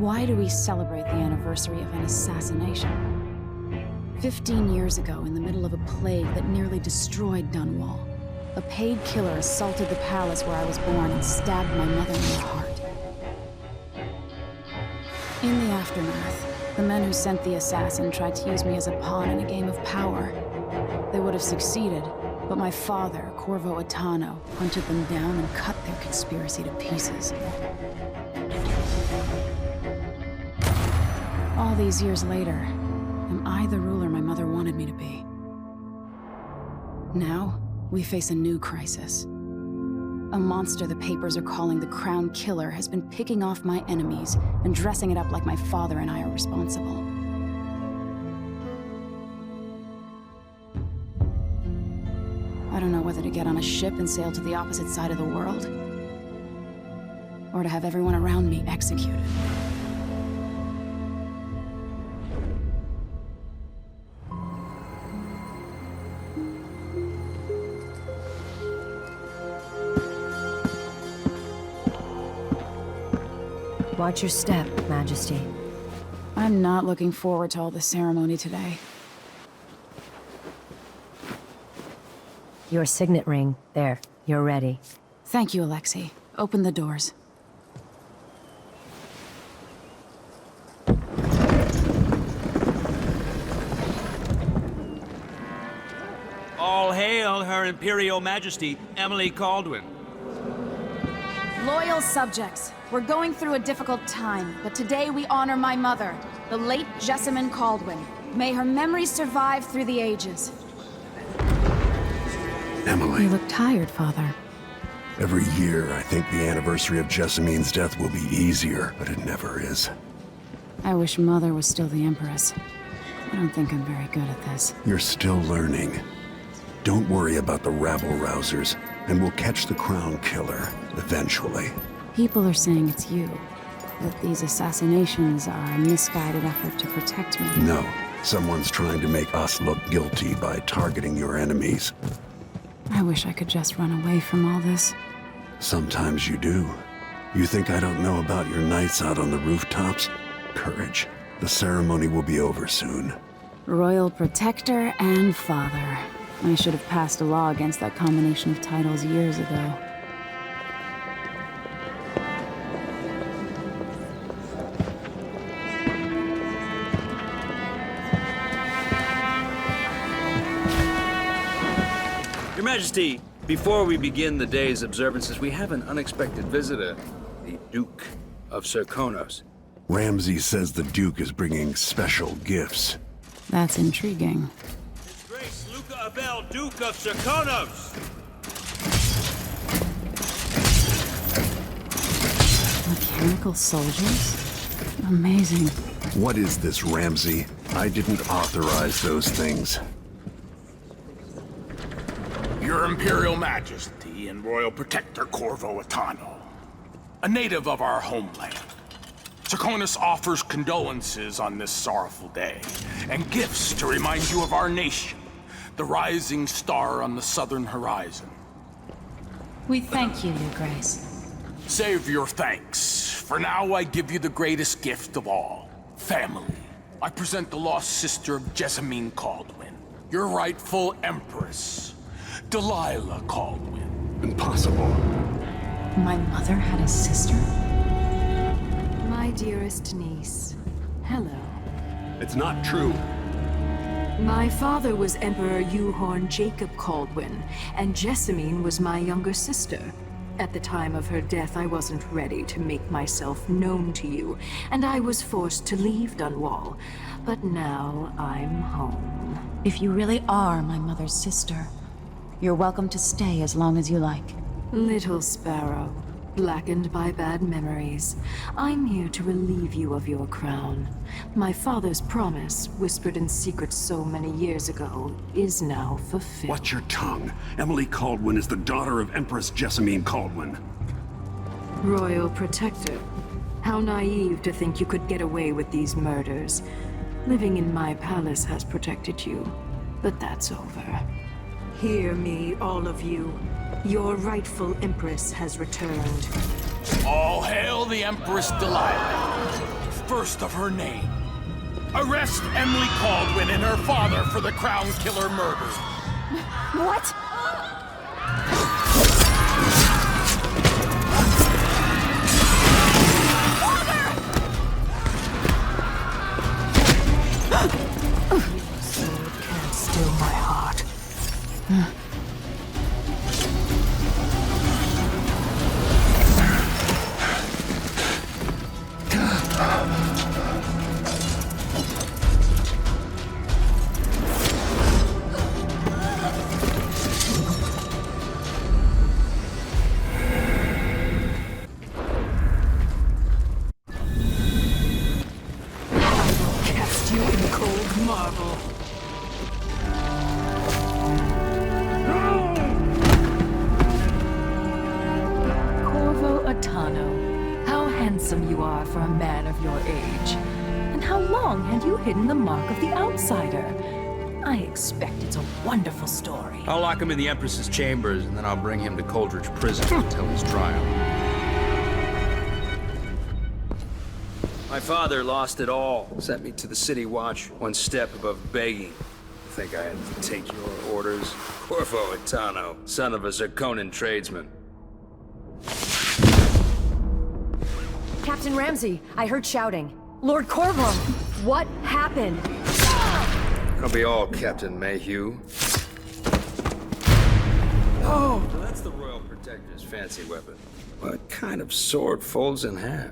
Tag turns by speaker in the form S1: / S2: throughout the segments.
S1: Why do we celebrate the anniversary of an assassination? 15 years ago, in the middle of a plague that nearly destroyed Dunwall, a paid killer assaulted the palace where I was born and stabbed my mother in the heart. In the aftermath, the men who sent the assassin tried to use me as a pawn in a game of power. They would have succeeded, but my father, Corvo Attano, hunted them down and cut their conspiracy to pieces. All these years later, am I the ruler my mother wanted me to be? Now, we face a new crisis. A monster the papers are calling the Crown Killer has been picking off my enemies and dressing it up like my father and I are responsible. I don't know whether to get on a ship and sail to the opposite side of the world, or to have everyone around me executed.
S2: Watch your step, Majesty.
S1: I'm not looking forward to all the ceremony today.
S2: Your signet ring. There, you're ready.
S1: Thank you, Alexei. Open the doors.
S3: All hail Her Imperial Majesty, Emily Caldwin.
S1: Loyal subjects, we're going through a difficult time, but today we honor my mother, the late Jessamine Caldwin. May her memory survive through the ages.
S4: Emily.
S1: You look tired, Father.
S4: Every year, I think the anniversary of Jessamine's death will be easier, but it never is.
S1: I wish Mother was still the Empress. I don't think I'm very good at this.
S4: You're still learning. Don't worry about the rabble-rousers, and we'll catch the Crown Killer, eventually.
S1: People are saying it's you. That these assassinations are a misguided effort to protect me.
S4: No. Someone's trying to make us look guilty by targeting your enemies.
S1: I wish I could just run away from all this.
S4: Sometimes you do. You think I don't know about your nights out on the rooftops? Courage. The ceremony will be over soon.
S1: Royal Protector and Father. I should have passed a law against that combination of titles years ago.
S3: Your Majesty, before we begin the day's observances, we have an unexpected visitor, the Duke of Serkonos.
S4: Ramsay says the Duke is bringing special gifts.
S1: That's intriguing.
S3: His Grace Luca Abel, Duke of Serkonos!
S1: Mechanical soldiers? Amazing.
S4: What is this, Ramsay? I didn't authorize those things.
S5: Your Imperial Majesty and Royal Protector Corvo Attano, a native of our homeland. Serkonos offers condolences on this sorrowful day, and gifts to remind you of our nation, the rising star on the southern horizon.
S1: We thank you, Your Grace.
S5: Save your thanks. For now, I give you the greatest gift of all, family. I present the lost sister of Jessamine Caldwin, your rightful Empress, Delilah Caldwin.
S4: Impossible.
S1: My mother had a sister?
S6: My dearest niece, hello.
S4: It's not true.
S6: My father was Emperor Euhorn Jacob Caldwin, and Jessamine was my younger sister. At the time of her death, I wasn't ready to make myself known to you, and I was forced to leave Dunwall. But now I'm home.
S1: If you really are my mother's sister, you're welcome to stay as long as you like.
S6: Little sparrow, blackened by bad memories, I'm here to relieve you of your crown. My father's promise, whispered in secret so many years ago, is now fulfilled.
S4: Watch your tongue. Emily Caldwin is the daughter of Empress Jessamine Caldwin.
S6: Royal Protector, how naive to think you could get away with these murders. Living in my palace has protected you, but that's over. Hear me, all of you. Your rightful Empress has returned.
S5: All hail the Empress Delilah. first of her name. Arrest Emily Caldwin and her father for the Crown Killer murder.
S1: What?
S6: Sword can't still my heart. Cast you in cold marble. Corvo Atano, how handsome you are for a man of your age. And how long had you hidden the mark of the outsider? I expect it's a wonderful story.
S3: I'll lock him in the Empress's chambers, and then I'll bring him to Coldridge Prison until his trial. My father lost it all. Sent me to the City Watch, one step above begging. Think I had to take your orders? Corvo Atano, son of a Zirconan tradesman.
S2: Captain Ramsey, I heard shouting. Lord Corvo, what happened?
S3: It'll be all Captain Mayhew. Oh, that's the Royal Protector's fancy weapon. What kind of sword folds in half?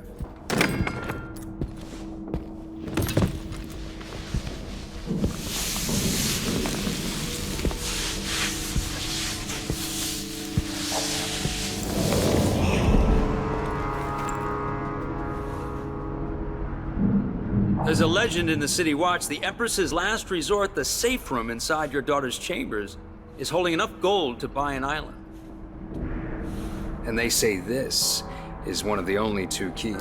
S3: There's a legend in the City Watch. The Empress's last resort, the safe room inside your daughter's chambers, is holding enough gold to buy an island. And they say this is one of the only 2 keys.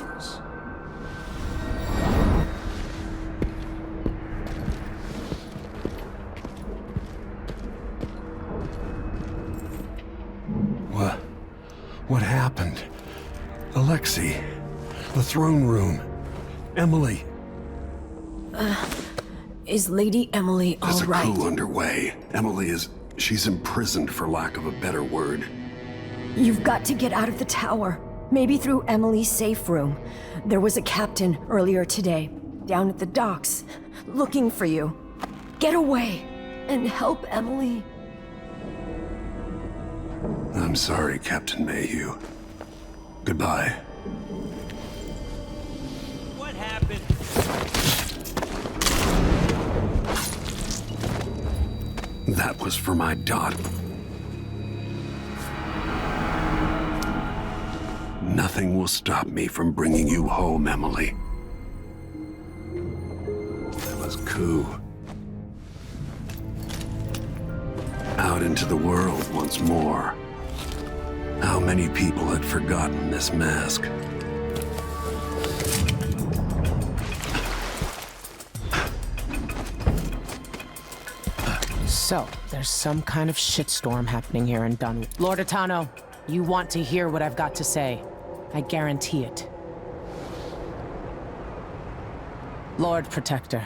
S4: What happened? Alexei, the throne room, Emily.
S2: Is Lady Emily all
S4: There's a
S2: right?
S4: coup underway. She's imprisoned for lack of a better word.
S2: You've got to get out of the tower. Maybe through Emily's safe room. There was a captain earlier today, down at the docks, looking for you. Get away and help Emily.
S4: I'm sorry, Captain Mayhew. Goodbye.
S3: What happened?
S4: That was for my daughter. Nothing will stop me from bringing you home, Emily. That was coup. Out into the world once more. How many people had forgotten this mask?
S7: So, there's some kind of shitstorm happening here in Dunwood. Lord Atano, you want to hear what I've got to say. I guarantee it. Lord Protector,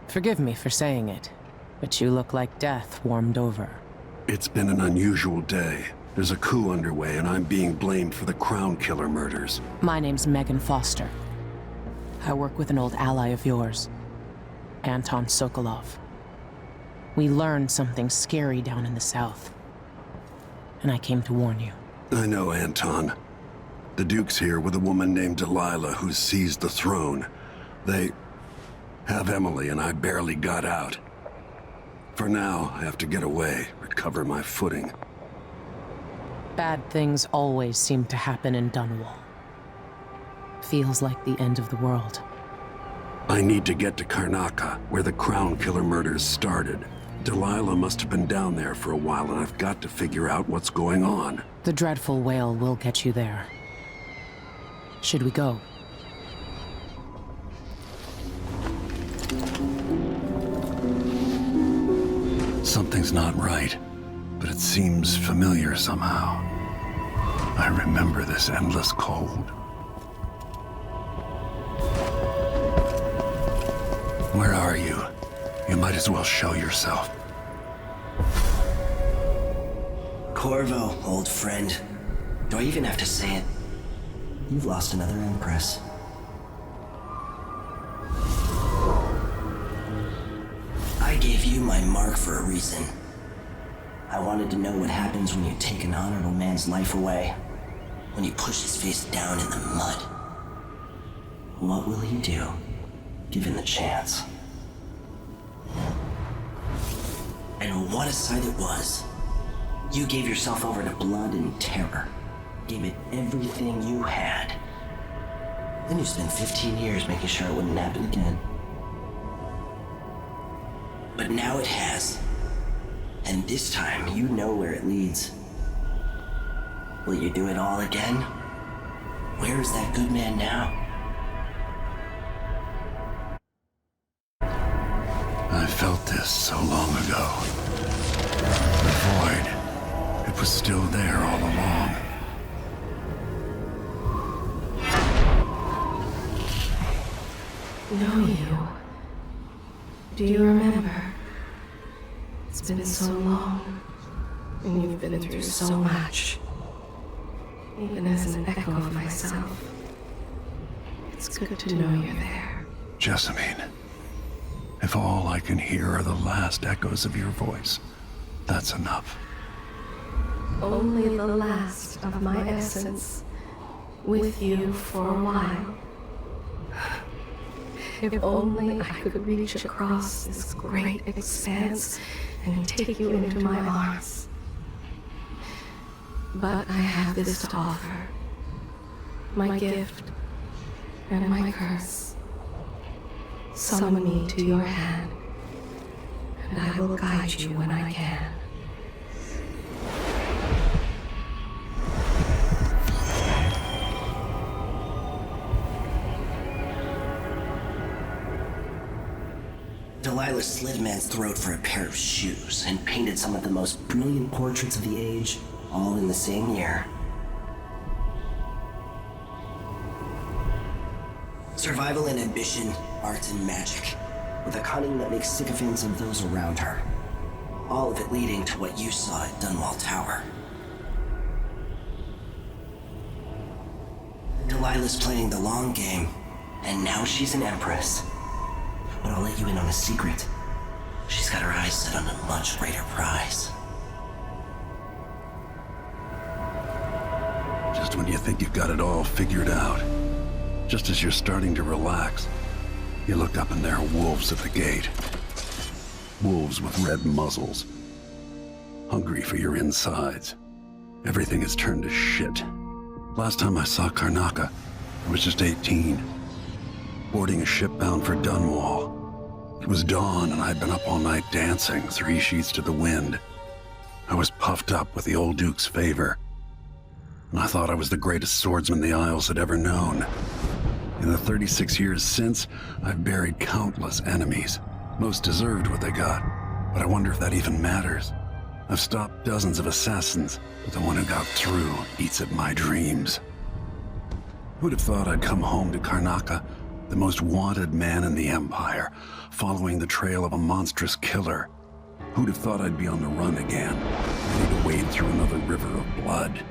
S7: forgive me for saying it, but you look like death warmed over.
S4: It's been an unusual day. There's a coup underway, and I'm being blamed for the Crown Killer murders.
S7: My name's Megan Foster. I work with an old ally of yours, Anton Sokolov. We learned something scary down in the south, and I came to warn you.
S4: I know, Anton. The Duke's here with a woman named Delilah who's seized the throne. They have Emily, and I barely got out. For now, I have to get away, recover my footing.
S7: Bad things always seem to happen in Dunwall. Feels like the end of the world.
S4: I need to get to Karnaca, where the Crown Killer murders started. Delilah must have been down there for a while, and I've got to figure out what's going on.
S7: The dreadful whale will get you there. Should we go?
S4: Something's not right, but it seems familiar somehow. I remember this endless cold. Where are you? You might as well show yourself.
S8: Corvo, old friend. Do I even have to say it? You've lost another Empress. I gave you my mark for a reason. I wanted to know what happens when you take an honorable man's life away. When you push his face down in the mud. What will he do, given the chance? And what a sight it was. You gave yourself over to blood and terror. Gave it everything you had. Then you spent 15 years making sure it wouldn't happen again. But now it has. And this time, you know where it leads. Will you do it all again? Where is that good man now?
S4: I felt this so long ago. The void. It was still there all along.
S9: Know you. Do you remember? It's been so long, and you've been through so much. Even as an echo of myself, it's good to know you're there.
S4: Jessamine, if all I can hear are the last echoes of your voice, that's enough.
S9: Only the last of my essence, with you for a while. If only I could reach across this great expanse and take you into my arms. But I have this to offer. My gift and my curse. Summon me to your hand, and I will guide you when I can.
S8: Delilah slit a man's throat for a pair of shoes and painted some of the most brilliant portraits of the age, all in the same year. Survival and ambition, art and magic, with a cunning that makes sycophants of those around her. All of it leading to what you saw at Dunwall Tower. Delilah's playing the long game, and now she's an empress. But I'll let you in on a secret. She's got her eyes set on a much greater prize.
S4: Just when you think you've got it all figured out, just as you're starting to relax, you look up and there are wolves at the gate. Wolves with red muzzles. Hungry for your insides. Everything has turned to shit. Last time I saw Karnaca, I was just 18. Boarding a ship bound for Dunwall. It was dawn and I'd been up all night dancing, 3 sheets to the wind. I was puffed up with the old Duke's favor. And I thought I was the greatest swordsman the Isles had ever known. In the 36 years since, I've buried countless enemies. Most deserved what they got, but I wonder if that even matters. I've stopped dozens of assassins, but the one who got through eats at my dreams. Who'd have thought I'd come home to Karnaca, the most wanted man in the Empire, following the trail of a monstrous killer? Who'd have thought I'd be on the run again, ready to wade through another river of blood?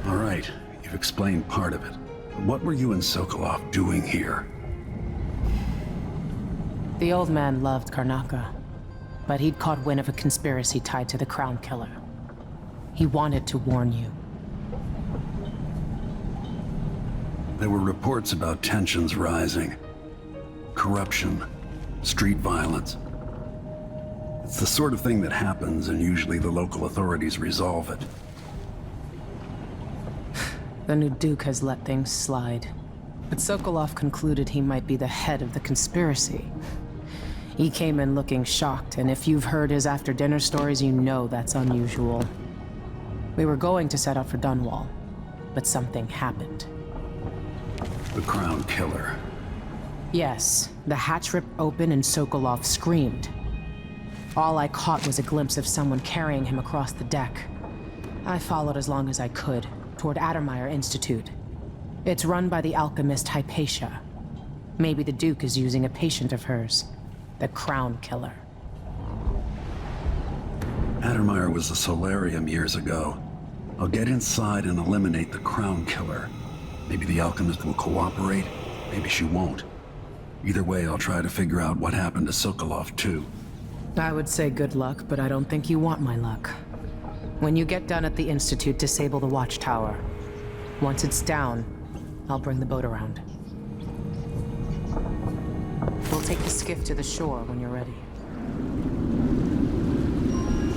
S4: All right, you've explained part of it. What were you and Sokolov doing here?
S7: The old man loved Karnaca, but he'd caught wind of a conspiracy tied to the Crown Killer. He wanted to warn you.
S4: There were reports about tensions rising. Corruption, street violence. It's the sort of thing that happens, and usually the local authorities resolve it.
S7: The new Duke has let things slide, but Sokolov concluded he might be the head of the conspiracy. He came in looking shocked, and if you've heard his after-dinner stories, you know that's unusual. We were going to set out for Dunwall, but something happened.
S4: The Crown Killer.
S7: Yes, the hatch ripped open and Sokolov screamed. All I caught was a glimpse of someone carrying him across the deck. I followed as long as I could, toward Addermeyer Institute. It's run by the alchemist Hypatia. Maybe the Duke is using a patient of hers, the Crown Killer.
S4: Addermeyer was a solarium years ago. I'll get inside and eliminate the Crown Killer. Maybe the alchemist will cooperate, maybe she won't. Either way, I'll try to figure out what happened to Sokolov, too.
S7: I would say good luck, but I don't think you want my luck. When you get done at the Institute, disable the watchtower. Once it's down, I'll bring the boat around. We'll take the skiff to the shore when you're ready.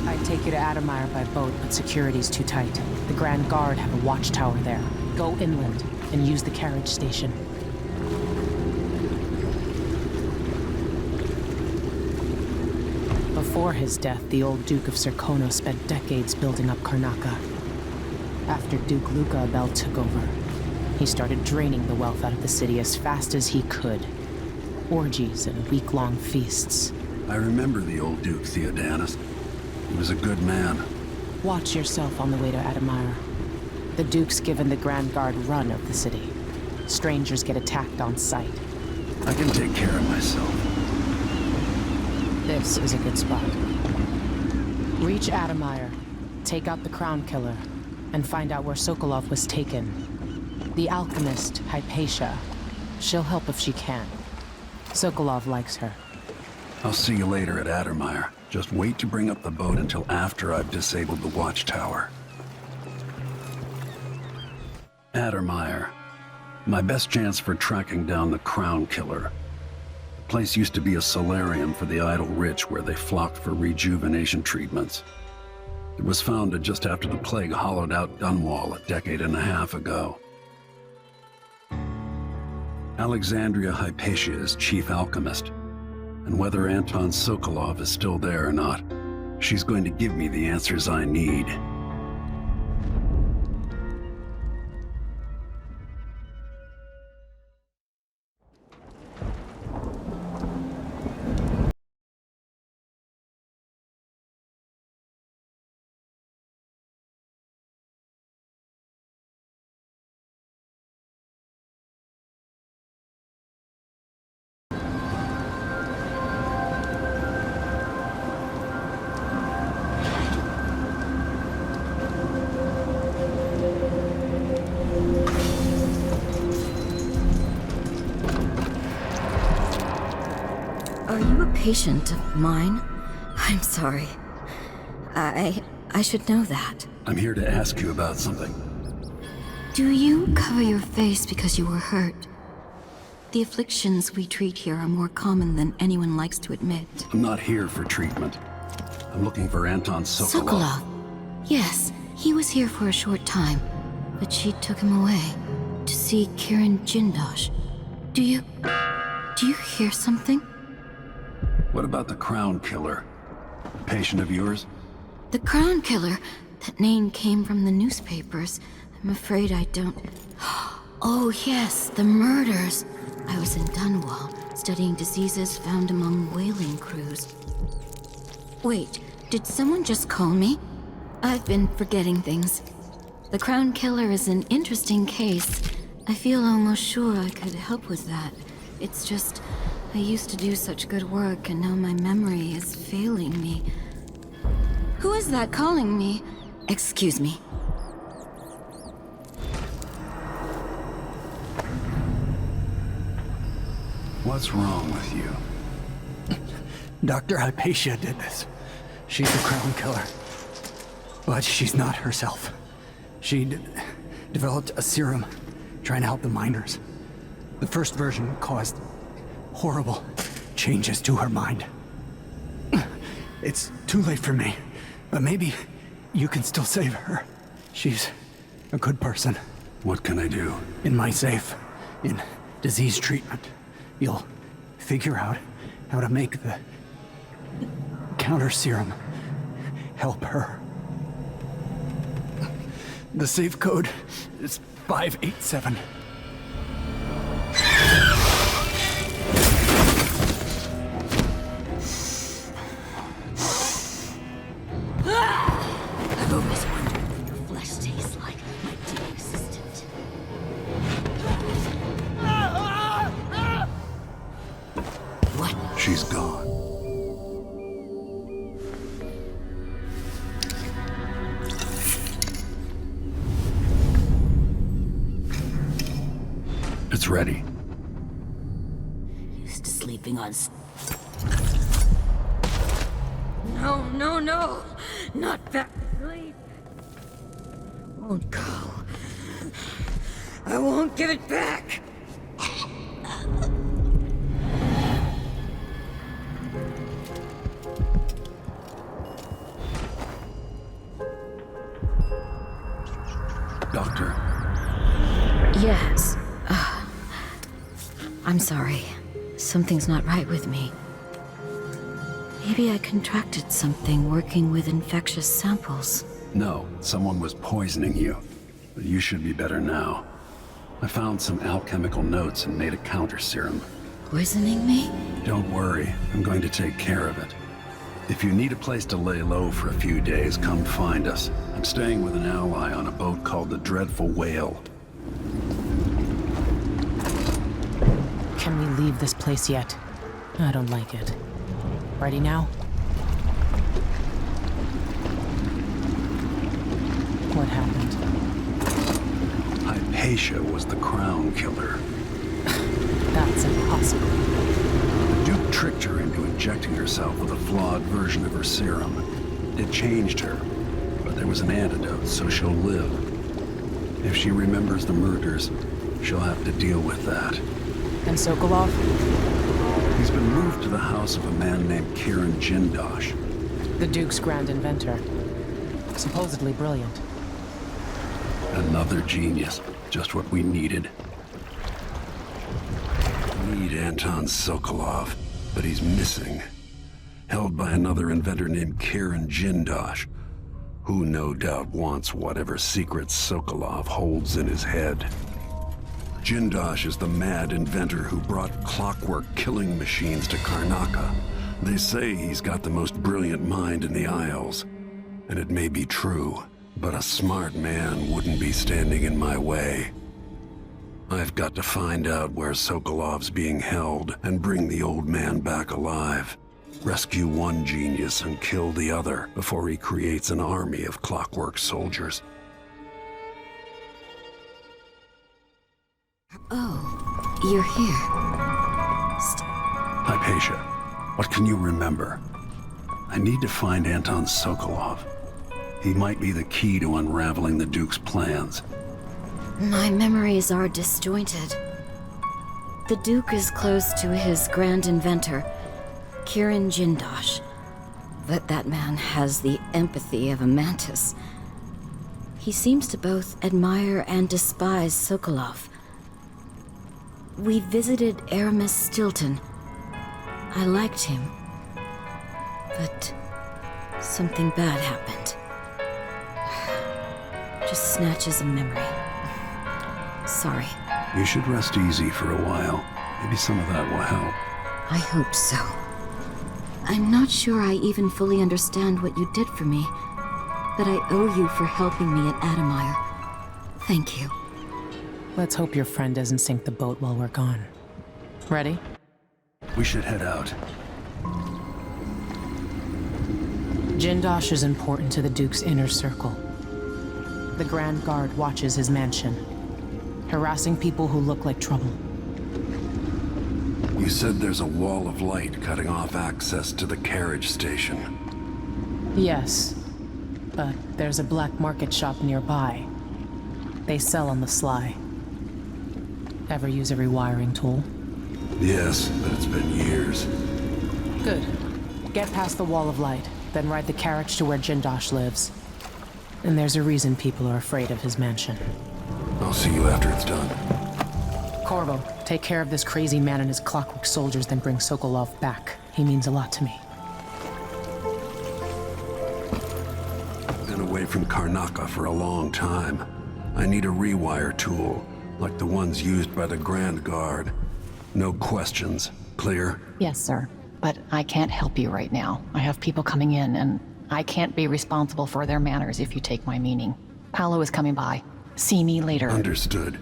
S7: I'd take you to Addermeyer by boat, but security's too tight. The Grand Guard have a watchtower there. Go inland and use the carriage station. Before his death, the old Duke of Serkono spent decades building up Karnaca. After Duke Luca Abel took over, he started draining the wealth out of the city as fast as he could. Orgies and week-long feasts.
S4: I remember the old Duke Theodanis. He was a good man.
S7: Watch yourself on the way to Addermeyer. The Duke's given the Grand Guard run of the city. Strangers get attacked on sight.
S4: I can take care of myself.
S7: This is a good spot. Reach Addermeyer, take out the Crown Killer, and find out where Sokolov was taken. The alchemist, Hypatia. She'll help if she can. Sokolov likes her.
S4: I'll see you later at Addermeyer. Just wait to bring up the boat until after I've disabled the watchtower. Addermeyer. My best chance for tracking down the Crown Killer. The place used to be a solarium for the idle rich where they flocked for rejuvenation treatments. It was founded just after the plague hollowed out Dunwall a decade and a half ago. Alexandria Hypatia is chief alchemist, and whether Anton Sokolov is still there or not, she's going to give me the answers I need.
S2: Are you a patient of mine? I'm sorry. I should know that.
S4: I'm here to ask you about something.
S10: Do you cover your face because you were hurt? The afflictions we treat here are more common than anyone likes to admit.
S4: I'm not here for treatment. I'm looking for Anton Sokolov.
S10: Sokolov? Yes, he was here for a short time, but she took him away to see Kirin Jindosh. Do you hear something?
S4: What about the Crown Killer? A patient of yours?
S10: The Crown Killer? That name came from the newspapers. I'm afraid I don't... Oh yes, the murders. I was in Dunwall, studying diseases found among whaling crews. Wait, did someone just call me? I've been forgetting things. The Crown Killer is an interesting case. I feel almost sure I could help with that. It's just... I used to do such good work, and now my memory is failing me. Who is that calling me? Excuse me.
S4: What's wrong with you?
S11: Dr. Hypatia did this. She's the Crown Killer. But she's not herself. She developed a serum trying to help the miners. The first version caused horrible changes to her mind. It's too late for me, but maybe you can still save her. She's a good person.
S4: What can I do?
S11: In my safe, in disease treatment, you'll figure out how to make the counter serum help her. The safe code is 587.
S4: she's gone. It's ready.
S10: Used to sleeping on. No, no, no! Not back to sleep! Won't go. I won't give it back!
S4: Doctor,
S10: Yes. I'm sorry. Something's not right with me. Maybe I contracted something working with infectious samples.
S4: no, someone was poisoning you. But you should be better now. I found some alchemical notes and made a counter serum.
S10: Poisoning me?
S4: Don't worry, I'm going to take care of it. If you need a place to lay low for a few days, come find us. I'm staying with an ally on a boat called the Dreadful Whale.
S7: Can we leave this place yet? I don't like it. Ready now? What happened?
S4: Hypatia was the crown killer.
S7: That's impossible.
S4: The Duke tricked her into injecting herself with a flawed version of her serum. It changed her, but there was an antidote, so she'll live. If she remembers the murders, she'll have to deal with that.
S7: And Sokolov?
S4: He's been moved to the house of a man named Kieran Jindosh.
S7: The Duke's grand inventor. Supposedly brilliant.
S4: Another genius. Just what we needed. We need Anton Sokolov, but he's missing. Held by another inventor named Kieran Jindosh, who no doubt wants whatever secrets Sokolov holds in his head. Jindosh is the mad inventor who brought clockwork killing machines to Karnaca. They say he's got the most brilliant mind in the Isles. And it may be true, but a smart man wouldn't be standing in my way. I've got to find out where Sokolov's being held and bring the old man back alive. Rescue one genius and kill the other before he creates an army of clockwork soldiers.
S10: Oh, you're here.
S4: Hypatia, what can you remember? I need to find Anton Sokolov. He might be the key to unraveling the Duke's plans.
S10: My memories are disjointed. The Duke is close to his grand inventor, Kieran Jindosh. But that man has the empathy of a mantis. He seems to both admire and despise Sokolov. We visited Aramis Stilton. I liked him. But something bad happened. Just snatches of memory. Sorry.
S4: You should rest easy for a while. Maybe some of that will help.
S10: I hope so. I'm not sure I even fully understand what you did for me, but I owe you for helping me at Adamire. Thank you.
S7: Let's hope your friend doesn't sink the boat while we're gone. Ready?
S4: We should head out.
S7: Jindosh is important to the Duke's inner circle. The Grand Guard watches his mansion, harassing people who look like trouble.
S4: You said there's a wall of light cutting off access to the carriage station.
S7: Yes, but there's a black market shop nearby. They sell on the sly. Ever use a rewiring tool?
S4: Yes, but it's been years.
S7: Good. Get past the wall of light, then ride the carriage to where Jindosh lives. And there's a reason people are afraid of his mansion.
S4: I'll see you after it's done.
S7: Corvo, take care of this crazy man and his clockwork soldiers, then bring Sokolov back. He means a lot to me.
S4: Been away from Karnaca for a long time. I need a rewire tool, like the ones used by the Grand Guard. No questions. Clear?
S12: Yes, sir. But I can't help you right now. I have people coming in, and I can't be responsible for their manners if you take my meaning. Paolo is coming by. See me later.
S4: Understood.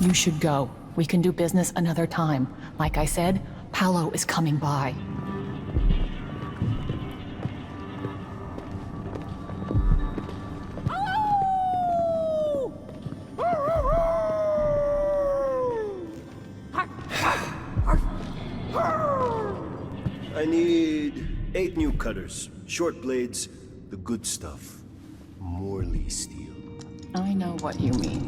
S12: You should go. We can do business another time. Like I said, Paolo is coming by.
S13: I need 8 new cutters. Short blades, the good stuff. Morley steel.
S12: I know what you mean.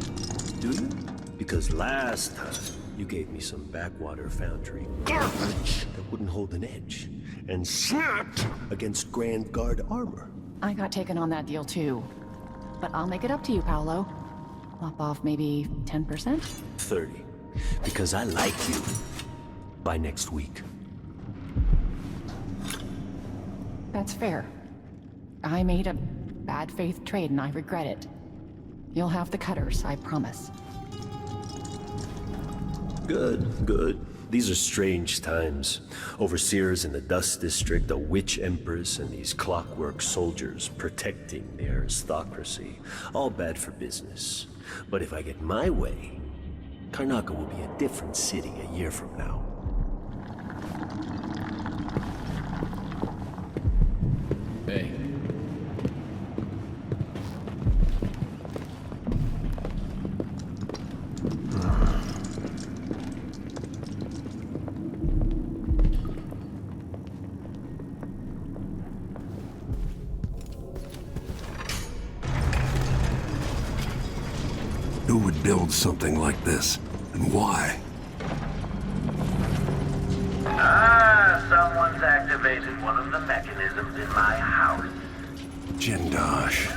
S13: Do you? Because last time, you gave me some backwater foundry garbage that wouldn't hold an edge, and snapped against Grand Guard armor.
S12: I got taken on that deal too. But I'll make it up to you, Paolo. Lop off maybe 10%?
S13: 30. Because I like you. By next week.
S12: That's fair. I made a bad faith trade and I regret it. You'll have the cutters, I promise.
S13: Good, good. These are strange times. Overseers in the Dust District, a witch empress, and these clockwork soldiers protecting the aristocracy. All bad for business. But if I get my way, Karnaca will be a different city a year from now.
S3: Hey.
S4: Who would build something like this, and why?
S14: Someone's activated one of the mechanisms in my house.
S4: Jindosh.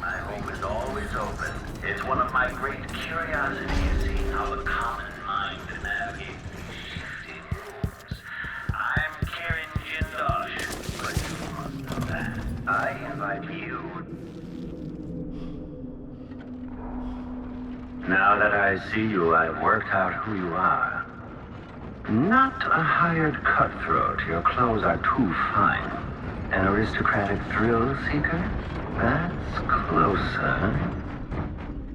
S14: My home is always open. It's one of my great curiosities, seeing how the common mind navigates these shifting rules. I'm Karen Jindosh, but you must know that. I invite you. Now that I see you, I've worked out who you are. Not a hired cutthroat. Your clothes are too fine. An aristocratic thrill seeker? That's closer.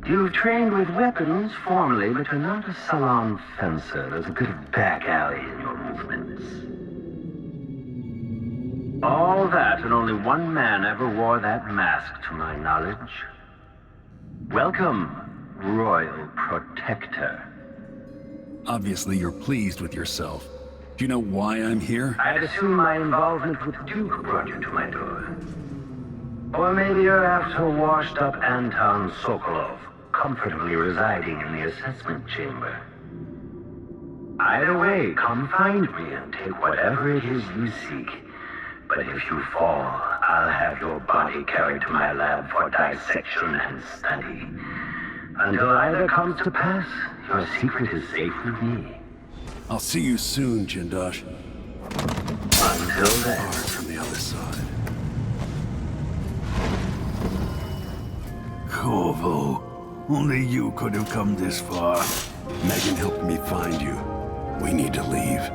S14: You've trained with weapons formally, but you're not a salon fencer. There's a bit of back alley in your movements. All that, and only one man ever wore that mask, to my knowledge. Welcome, Royal Protector.
S4: Obviously you're pleased with yourself. Do you know why I'm here?
S14: I'd assume my involvement with Duke brought you to my door. Or maybe you're after washed-up Anton Sokolov, comfortably residing in the assessment chamber. Either way, come find me and take whatever it is you seek. But if you fall, I'll have your body carried to my lab for dissection and study. Until either comes to pass, your secret is safe with me.
S4: I'll see you soon, Jindosh.
S14: Until then.
S4: Hard from the other side.
S15: Corvo, only you could have come this far.
S4: Megan helped me find you. We need to leave.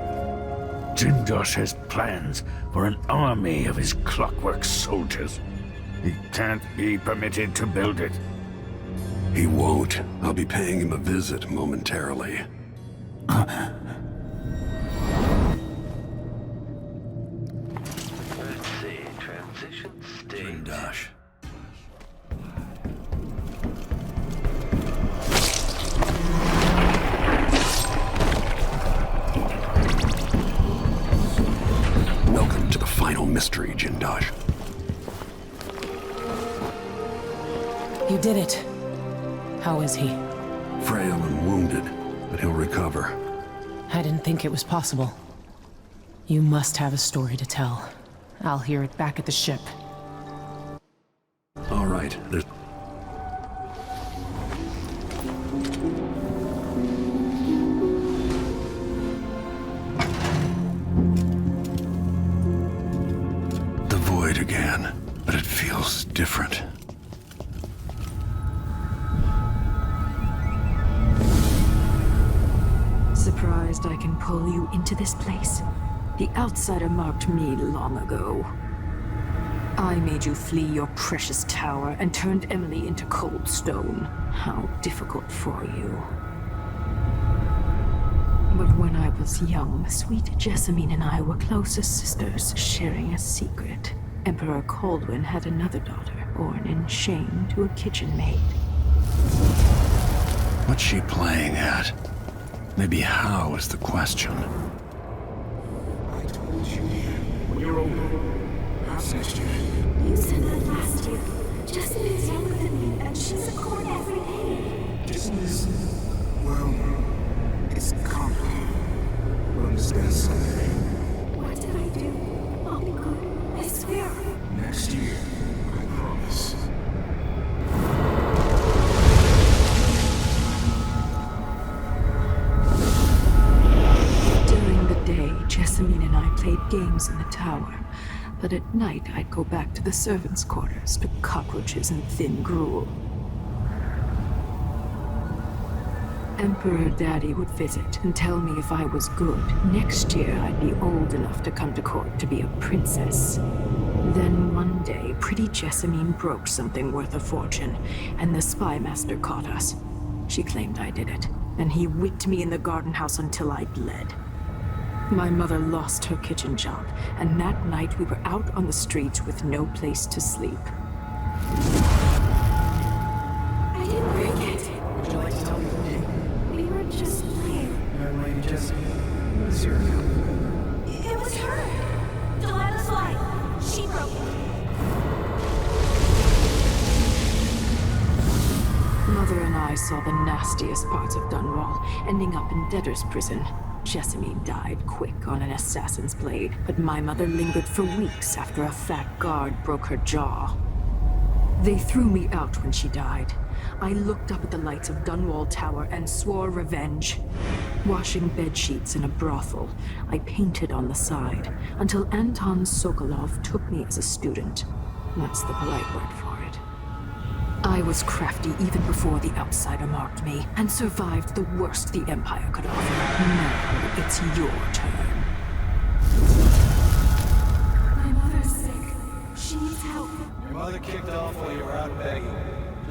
S15: Jindosh has plans for an army of his clockwork soldiers. He can't be permitted to build it.
S4: He won't. I'll be paying him a visit momentarily.
S14: Let's see, transition state.
S4: Jindosh. Welcome to the final mystery, Jindosh.
S7: You did it. How is he?
S4: Frail and wounded, but he'll recover.
S7: I didn't think it was possible. You must have a story to tell. I'll hear it back at the ship.
S4: All right, there's... The void again, but it feels different.
S6: Surprised I can pull you into this place? The outsider marked me long ago. I made you flee your precious tower and turned Emily into cold stone. How difficult for you. But when I was young, sweet Jessamine and I were close as sisters, sharing a secret. Emperor Caldwin had another daughter, born in shame to a kitchen maid.
S4: What's she playing at? Maybe how is the question.
S15: teach you here. When you're older. Perhaps next year.
S16: You said that last year. Jessamine younger than me, and she's a court every day.
S15: Business, well, it's complicated. We'll understand someday.
S16: What did I do? I'll be good. I swear.
S15: Next year, I promise.
S6: During the day, Jessamine and I played games in the tower. But at night, I'd go back to the servants' quarters to cockroaches and thin gruel. Emperor Daddy would visit and tell me if I was good. Next year, I'd be old enough to come to court to be a princess. Then one day, pretty Jessamine broke something worth a fortune, and the spy master caught us. She claimed I did it, and he whipped me in the garden house until I bled. My mother lost her kitchen job, and that night we were out on the streets with no place to sleep.
S16: I didn't break it.
S11: Would you like to tell me the name?
S16: We were just playing.
S11: Young Lady Jessamine. Who is your account?
S16: It was her. Delilah's lie. She broke it.
S6: Mother and I saw the nastiest parts of Dunwall, ending up in debtor's prison. Jessamine died quick on an assassin's blade, but my mother lingered for weeks after a fat guard broke her jaw. They threw me out when she died. I looked up at the lights of Dunwall Tower and swore revenge. Washing bed sheets in a brothel, I painted on the side, until Anton Sokolov took me as a student. That's the polite word for it. I was crafty even before the outsider marked me, and survived the worst the Empire could offer. Now it's your turn.
S16: My mother's sick. She needs help.
S17: Your mother kicked off while you were out begging.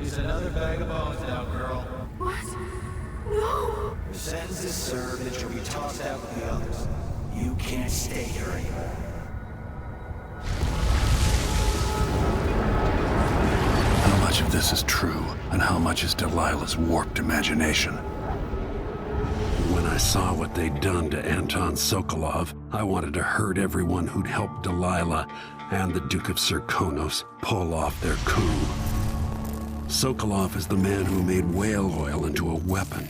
S17: She's another bag of bones now, girl.
S16: What? No!
S17: Your sentence is served and she'll be tossed out with the others. You can't stay here anymore.
S4: How much of this is true, and how much is Delilah's warped imagination? When I saw what they'd done to Anton Sokolov, I wanted to hurt everyone who'd helped Delilah and the Duke of Serkonos pull off their coup. Sokolov is the man who made whale oil into a weapon,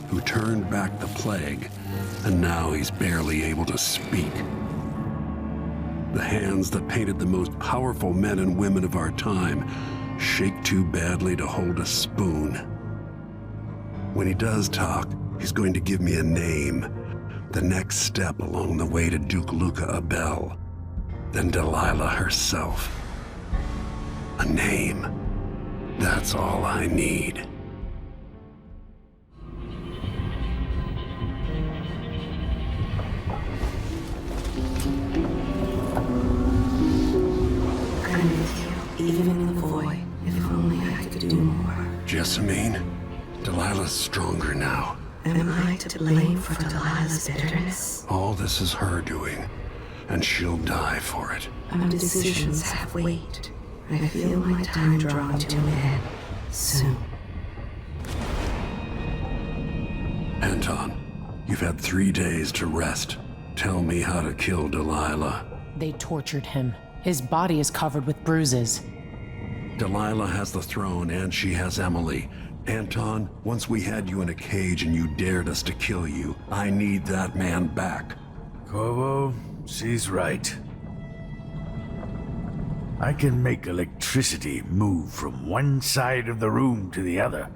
S4: who turned back the plague, and now he's barely able to speak. The hands that painted the most powerful men and women of our time shake too badly to hold a spoon. When he does talk, he's going to give me a name, the next step along the way to Duke Luca Abel, then Delilah herself. A name. That's all I need.
S9: I'm with you, even in the void. If only I could do more.
S4: Jessamine, Delilah's stronger now.
S9: Am I to blame for Delilah's bitterness?
S4: All this is her doing, and she'll die for it.
S9: Our decisions have weight. I feel my time drawing to an end. Soon.
S4: Anton, you've had 3 days to rest. Tell me how to kill Delilah.
S7: They tortured him. His body is covered with bruises.
S4: Delilah has the throne, and she has Emily. Anton, once we had you in a cage and you dared us to kill you, I need that man back.
S15: Corvo, she's right. I can make electricity move from one side of the room to the other,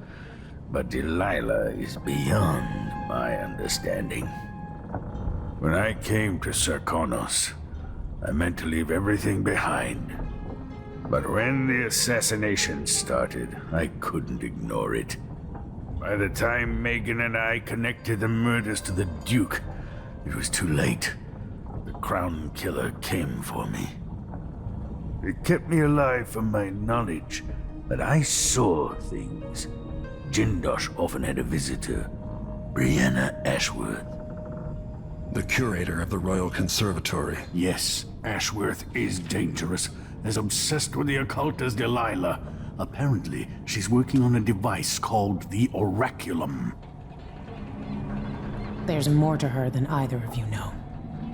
S15: but Delilah is beyond my understanding. When I came to Serkonos, I meant to leave everything behind. But when the assassination started, I couldn't ignore it. By the time Megan and I connected the murders to the Duke, it was too late. The Crown Killer came for me. It kept me alive from my knowledge that I saw things. Jindosh often had a visitor, Brianna Ashworth.
S4: The curator of the Royal Conservatory.
S15: Yes, Ashworth is dangerous, as obsessed with the occult as Delilah. Apparently, she's working on a device called the Oraculum.
S7: There's more to her than either of you know.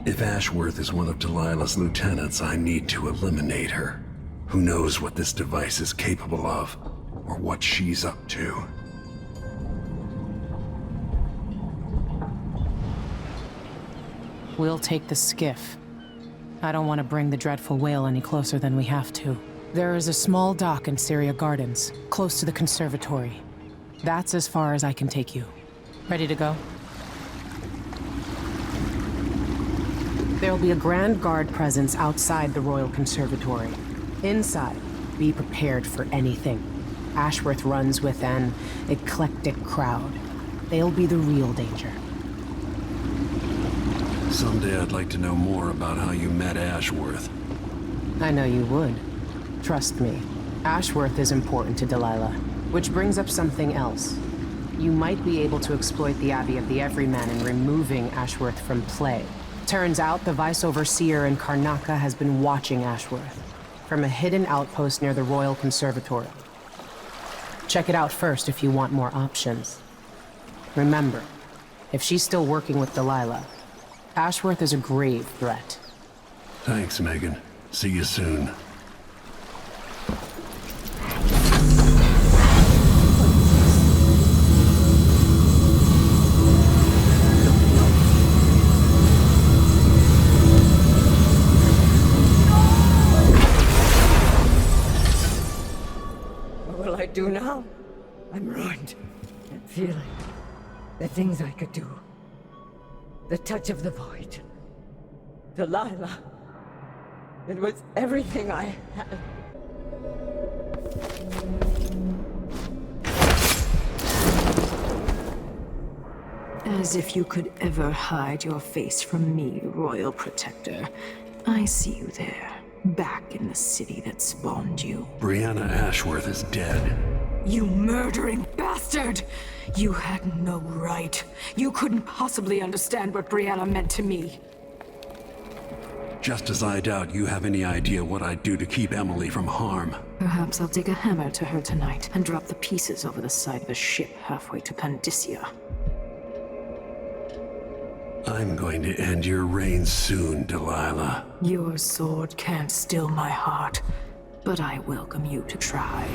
S4: If Ashworth is one of Delilah's lieutenants, I need to eliminate her. Who knows what this device is capable of, or what she's up to.
S7: We'll take the skiff. I don't want to bring the dreadful whale any closer than we have to. There is a small dock in Syria Gardens, close to the conservatory. That's as far as I can take you. Ready to go? There'll be a Grand Guard presence outside the Royal Conservatory. Inside, be prepared for anything. Ashworth runs with an eclectic crowd. They'll be the real danger.
S4: Someday I'd like to know more about how you met Ashworth.
S7: I know you would. Trust me. Ashworth is important to Delilah. Which brings up something else. You might be able to exploit the Abbey of the Everyman in removing Ashworth from play. Turns out the Vice Overseer in Karnaca has been watching Ashworth from a hidden outpost near the Royal Conservatory. Check it out first if you want more options. Remember, if she's still working with Delilah, Ashworth is a grave threat.
S4: Thanks, Megan. See you soon.
S2: What will I do now? I'm ruined. That feeling. The things I could do. The touch of the void. Delilah. It was everything I had.
S6: As if you could ever hide your face from me, Royal Protector. I see you there, back in the city that spawned you.
S4: Brianna Ashworth is dead.
S6: You murdering bastard! You had no right. You couldn't possibly understand what Brianna meant to me.
S4: Just as I doubt you have any idea what I'd do to keep Emily from harm.
S6: Perhaps I'll take a hammer to her tonight and drop the pieces over the side of a ship halfway to Pandysia.
S4: I'm going to end your reign soon, Delilah.
S6: Your sword can't still my heart, but I welcome you to try.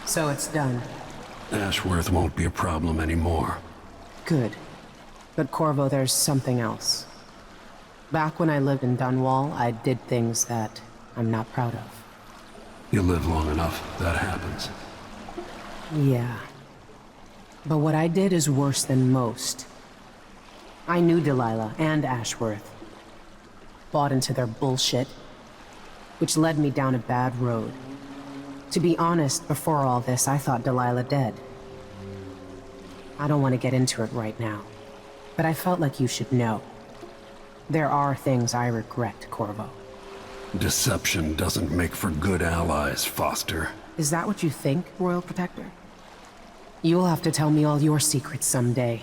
S7: So it's done.
S4: Ashworth won't be a problem anymore.
S7: Good. But Corvo, there's something else. Back when I lived in Dunwall, I did things that I'm not proud of.
S4: You live long enough, that happens.
S7: Yeah. But what I did is worse than most. I knew Delilah and Ashworth. Bought into their bullshit, which led me down a bad road. To be honest, before all this, I thought Delilah dead. I don't want to get into it right now, but I felt like you should know. There are things I regret, Corvo.
S4: Deception doesn't make for good allies, Foster.
S7: Is that what you think, Royal Protector? You'll have to tell me all your secrets someday.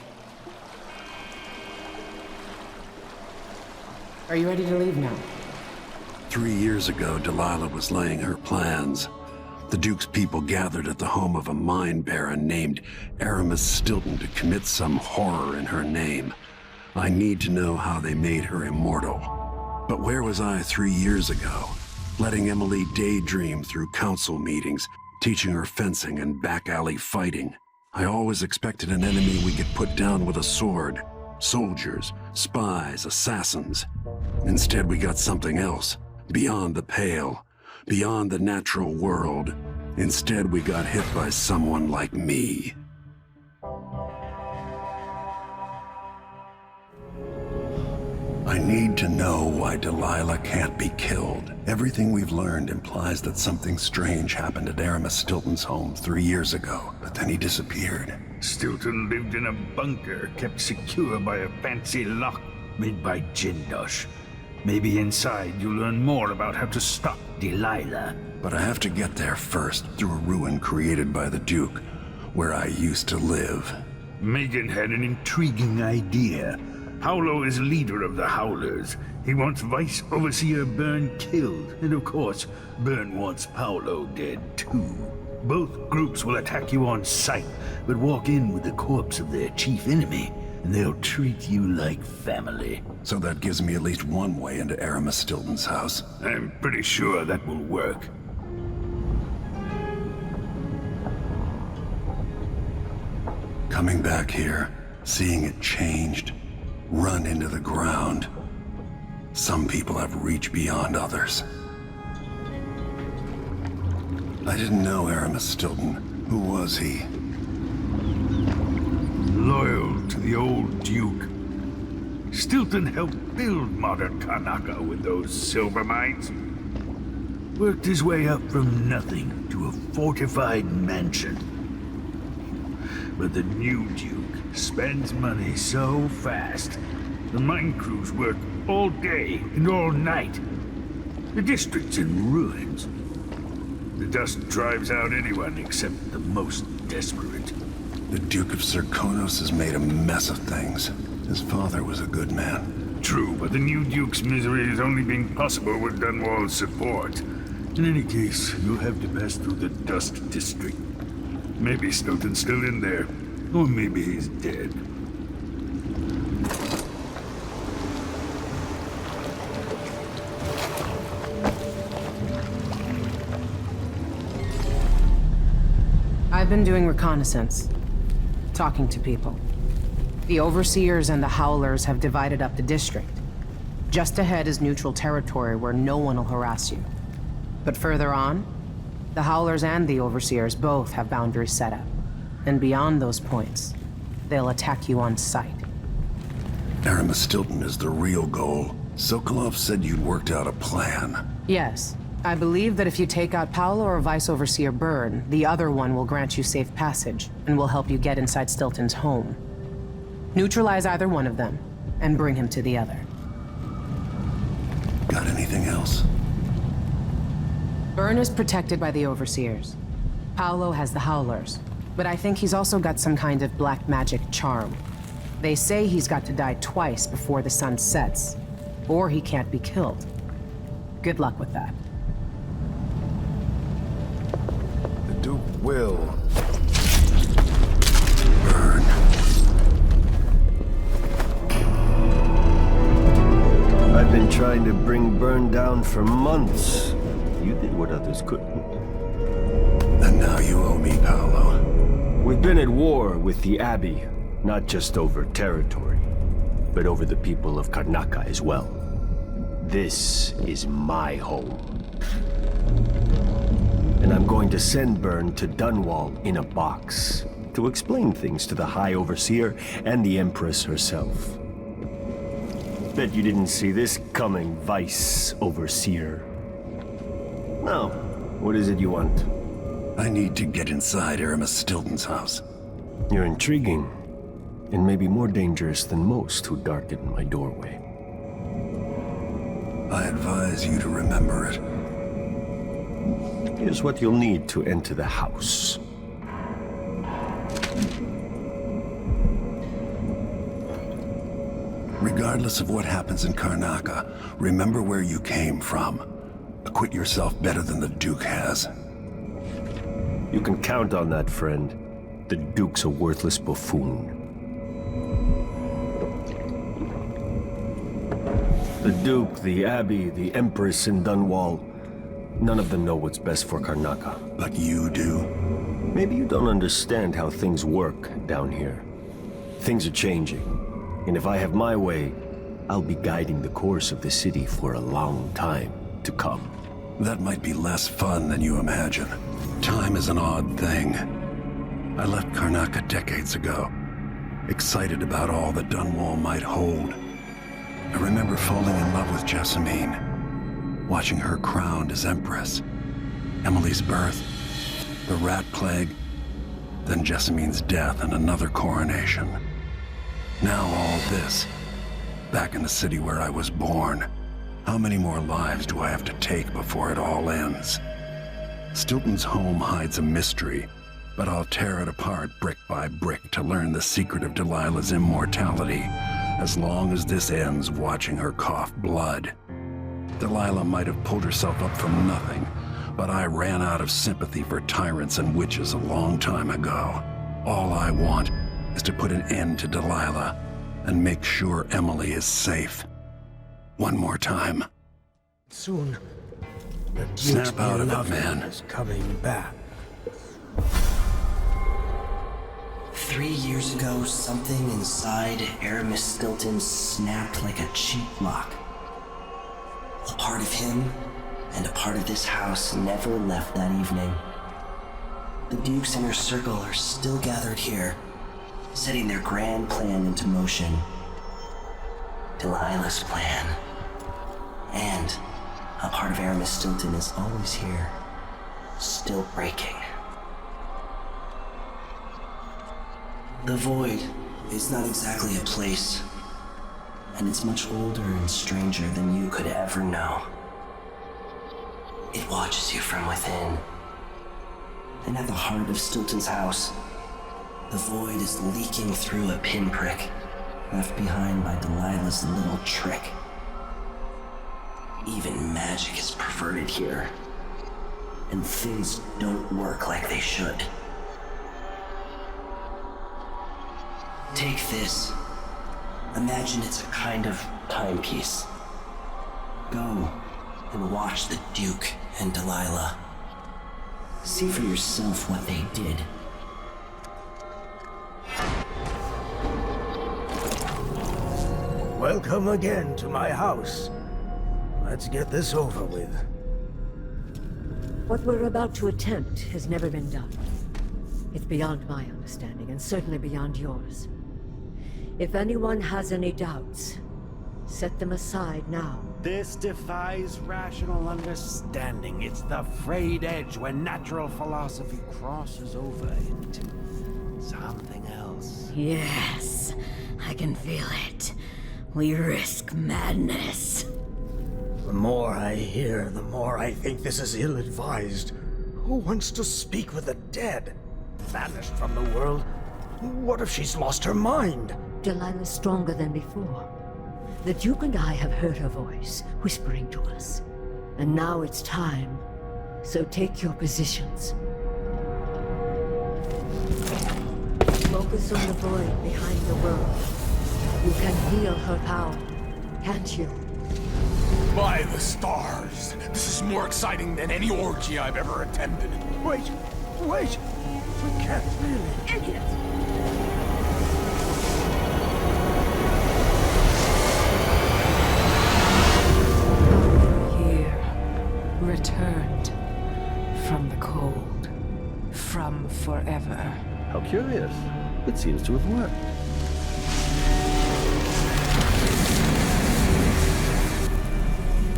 S7: Are you ready to leave now?
S4: 3 years ago, Delilah was laying her plans. The Duke's people gathered at the home of a mine baron named Aramis Stilton to commit some horror in her name. I need to know how they made her immortal. But where was I 3 years ago? Letting Emily daydream through council meetings, teaching her fencing and back alley fighting. I always expected an enemy we could put down with a sword. Soldiers, spies, assassins. Instead, we got something else. Beyond the pale. Beyond the natural world. Instead, we got hit by someone like me. I need to know why Delilah can't be killed. Everything we've learned implies that something strange happened at Aramis Stilton's home 3 years ago, but then he disappeared.
S15: Stilton lived in a bunker kept secure by a fancy lock made by Jindosh. Maybe inside you'll learn more about how to stop Delilah.
S4: But I have to get there first, through a ruin created by the Duke, where I used to live.
S15: Megan had an intriguing idea. Paolo is leader of the Howlers. He wants Vice Overseer Byrne killed, and of course, Byrne wants Paolo dead too. Both groups will attack you on sight, but walk in with the corpse of their chief enemy, and they'll treat you like family.
S4: So that gives me at least one way into Aramis Stilton's house.
S15: I'm pretty sure that will work.
S4: Coming back here, seeing it changed, run into the ground. Some people have reached beyond others. I didn't know Aramis Stilton. Who was he?
S15: Loyal to the old Duke. Stilton helped build modern Karnaca with those silver mines. Worked his way up from nothing to a fortified mansion. But the new Duke spends money so fast, the mine crews work all day and all night. The district's in ruins. The dust drives out anyone except the most desperate.
S4: The Duke of Serkonos has made a mess of things. His father was a good man.
S15: True, but the new Duke's misery has only been possible with Dunwall's support. In any case, you'll have to pass through the Dust District. Maybe Stilton's still in there, or maybe he's dead.
S7: I've been doing reconnaissance, talking to people. The Overseers and the Howlers have divided up the district. Just ahead is neutral territory where no one will harass you. But further on, the Howlers and the Overseers both have boundaries set up. And beyond those points, they'll attack you on sight.
S4: Aramis Stilton is the real goal. Sokolov said you'd worked out a plan.
S7: Yes. I believe that if you take out Paolo or Vice Overseer Byrne, the other one will grant you safe passage, and will help you get inside Stilton's home. Neutralize either one of them, and bring him to the other.
S4: Got anything else?
S7: Byrne is protected by the Overseers. Paolo has the Howlers, but I think he's also got some kind of black magic charm. They say he's got to die twice before the sun sets, or he can't be killed. Good luck with that.
S18: Duke will.
S4: Burn.
S13: I've been trying to bring Byrne down for months. You did what others couldn't.
S4: And now you owe me, Paolo.
S13: We've been at war with the Abbey, not just over territory, but over the people of Karnaca as well. This is my home. And I'm going to send Byrne to Dunwall in a box to explain things to the High Overseer and the Empress herself. Bet you didn't see this coming, Vice Overseer. Now, what is it you want?
S4: I need to get inside Aramis Stilton's house.
S13: You're intriguing, and maybe more dangerous than most who darken my doorway.
S4: I advise you to remember it.
S13: Here's what you'll need to enter the house.
S4: Regardless of what happens in Karnaca, remember where you came from. Acquit yourself better than the Duke has.
S13: You can count on that, friend. The Duke's a worthless buffoon. The Duke, the Abbey, the Empress in Dunwall, none of them know what's best for Karnaca.
S4: But you do?
S13: Maybe you don't understand how things work down here. Things are changing, and if I have my way, I'll be guiding the course of the city for a long time to come.
S4: That might be less fun than you imagine. Time is an odd thing. I left Karnaca decades ago, excited about all that Dunwall might hold. I remember falling in love with Jessamine, watching her crowned as Empress, Emily's birth, the rat plague, then Jessamine's death and another coronation. Now all this, back in the city where I was born. How many more lives do I have to take before it all ends? Stilton's home hides a mystery, but I'll tear it apart brick by brick to learn the secret of Delilah's immortality, as long as this ends watching her cough blood. Delilah might have pulled herself up from nothing, but I ran out of sympathy for tyrants and witches a long time ago. All I want is to put an end to Delilah and make sure Emily is safe. One more time.
S19: Soon, the
S4: Snap out of it,
S19: beloved
S4: man.
S19: is coming back.
S8: 3 years ago, something inside Aramis Stilton snapped like a cheap lock. A part of him and a part of this house never left that evening. The Duke's inner circle are still gathered here, setting their grand plan into motion. Delilah's plan. And a part of Aramis Stilton is always here, still breaking. The Void is not exactly a place, and it's much older and stranger than you could ever know. It watches you from within. And at the heart of Stilton's house, the Void is leaking through a pinprick left behind by Delilah's little trick. Even magic is perverted here, and things don't work like they should. Take this. Imagine it's a kind of timepiece. Go and watch the Duke and Delilah. See for yourself what they did.
S19: Welcome again to my house. Let's get this over with.
S2: What we're about to attempt has never been done. It's beyond my understanding, and certainly beyond yours. If anyone has any doubts, set them aside now.
S20: This defies rational understanding. It's the frayed edge when natural philosophy crosses over into something else.
S10: Yes, I can feel it. We risk madness.
S19: The more I hear, the more I think this is ill-advised. Who wants to speak with the dead? Vanished from the world? What if she's lost her mind?
S2: Delilah's stronger than before. The Duke and I have heard her voice, whispering to us. And now it's time. So take your positions. Focus on the void behind the world. You can feel her power, can't you?
S5: By the stars! This is more exciting than any orgy I've ever attended.
S19: Wait! Wait! We can't really...
S2: Idiot!
S6: Returned from the cold, from forever.
S13: How curious. It seems to have worked.